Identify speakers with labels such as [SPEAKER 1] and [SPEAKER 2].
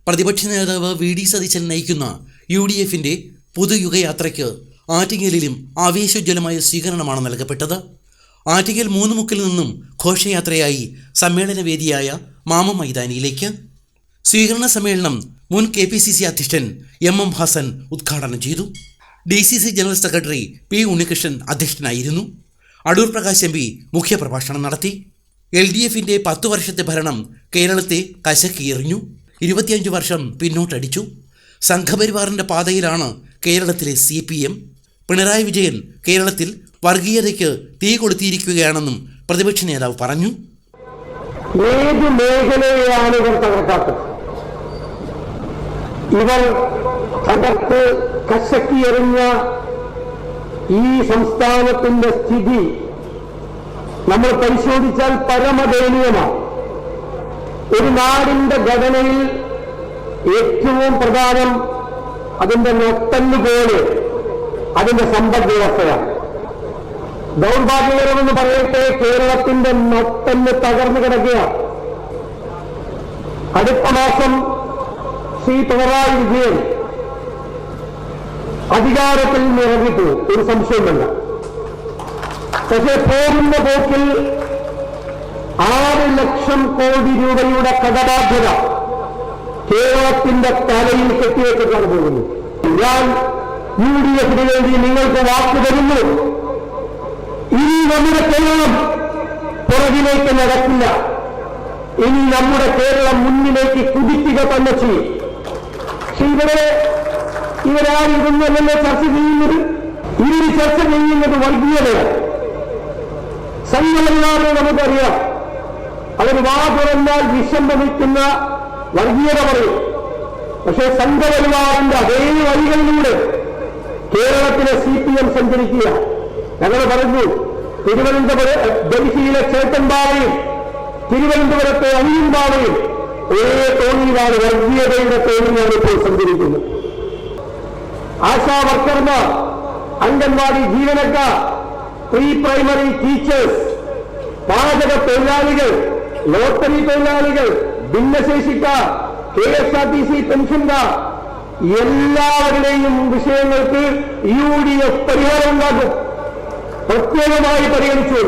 [SPEAKER 1] പ്രതിപക്ഷ നേതാവ് V D Satheesan നയിക്കുന്ന UDFന്റെ പുതുയുഗയാത്രയ്ക്ക് ആറ്റിങ്ങലിലും ആവേശോജ്വലമായ സ്വീകരണമാണ് നൽകപ്പെട്ടത്. ആറ്റിങ്ങൽ മൂന്നുമുക്കിൽ നിന്നും ഘോഷയാത്രയായി സമ്മേളനവേദിയായ മാമ മൈതാനിയിലേക്ക്. സ്വീകരണ സമ്മേളനം മുൻ KPCC അധ്യക്ഷൻ MM ഹസൻ ഉദ്ഘാടനം ചെയ്തു. DCC general secretary P Unnikrishnan അധ്യക്ഷനായിരുന്നു. അടൂർ പ്രകാശ് MP മുഖ്യപ്രഭാഷണം നടത്തി. LDFന്റെ 10 വർഷത്തെ ഭരണം കേരളത്തെ കശക്കിയെറിഞ്ഞു. 25 വർഷം പിന്നോട്ടടിച്ചു. സംഘപരിവാറിൻ്റെ പാതയിലാണ് കേരളത്തിലെ CPM. പിണറായി വിജയൻ കേരളത്തിൽ വർഗീയതയ്ക്ക് തീ കൊളുത്തിയിരിക്കുകയാണെന്നും പ്രതിപക്ഷ നേതാവ് പറഞ്ഞു.
[SPEAKER 2] ഏത് മേഖലയെയാണ് ഇവർ തകർക്കാത്തത്? ഇവർ തകർത്ത് കശക്കിയെറിഞ്ഞ ഈ സംസ്ഥാനത്തിന്റെ സ്ഥിതി നമ്മൾ പരിശോധിച്ചാൽ പരമദയനീയമാണ്. ഒരു നാടിന്റെ ഘടനയിൽ ഏറ്റവും പ്രധാനം അതിന്റെ നട്ടെല്ലുപോലെ അതിന്റെ സമ്പദ് വ്യവസ്ഥയാണ്. ദൗർഭാഗ്യകരമെന്ന് പറയട്ടെ, കേരളത്തിന്റെ നട്ടെല്ല് തകർന്നു കിടക്കുകയാണ്. അടുത്ത മാസം ശ്രീ പിണറായി വിജയൻ അധികാരത്തിൽ നിറഞ്ഞിട്ടു, ഒരു സംശയമില്ല. പക്ഷേ പോകുന്ന പോക്കിൽ 6 ലക്ഷം കോടി രൂപയുടെ കടബാധ്യത കേരളത്തിന്റെ തലയിൽ കെട്ടിവെച്ചിട്ടാണ് പോകുന്നത്. ഞാൻ UDFന് വേണ്ടി നിങ്ങൾക്ക് വാക്ക് തരുന്നു. ഇനി നമ്മുടെ കേരളം പുറകിലേക്ക് നടക്കില്ല. ഇനി നമ്മുടെ കേരളം മുന്നിലേക്ക് കുതിക്കുക തന്നെ ചെയ്യും. ഇവരാരും ഇതൊന്നല്ലല്ലോ ചർച്ച ചെയ്യുന്നത്. ഇവർ ചർച്ച ചെയ്യുന്നത് വർഗീയതയാണ്. സംഘപരിവാറിനെ നമുക്കറിയാം. അവർ വാ തുറന്നാൽ വിഷം വഹിക്കുന്ന വർഗീയത പറയും. പക്ഷേ സംഘപരിവാറിന്റെ അതേ വഴികളിലൂടെ കേരളത്തിലെ CPM സഞ്ചരിക്കുക. ഞങ്ങൾ പറഞ്ഞു, ഡൽഹിയിലെ ചേട്ടൻപാവയും തിരുവനന്തപുരത്തെ അനിയൻപാവയും ഒരേ തോണിയിലാണ്, വർഗീയതയുടെ തോണിയാണ് ഇപ്പോൾ സഞ്ചരിക്കുന്നത്. ആശാ വർക്കർമാർ, അംഗൻവാടി ജീവനക്കാർ, പ്രീ പ്രൈമറി ടീച്ചേഴ്സ്, പാചക തൊഴിലാളികൾ, ലോട്ടറി തൊഴിലാളികൾ, ഭിന്നശേഷിക്കാർ, KSRTC പെൻഷൻകാർ, എല്ലാവരുടെയും വിഷയങ്ങൾക്ക് UDF പരിഹാരം ഉണ്ടാക്കും. പ്രത്യേകമായി പരിഗണിച്ചു.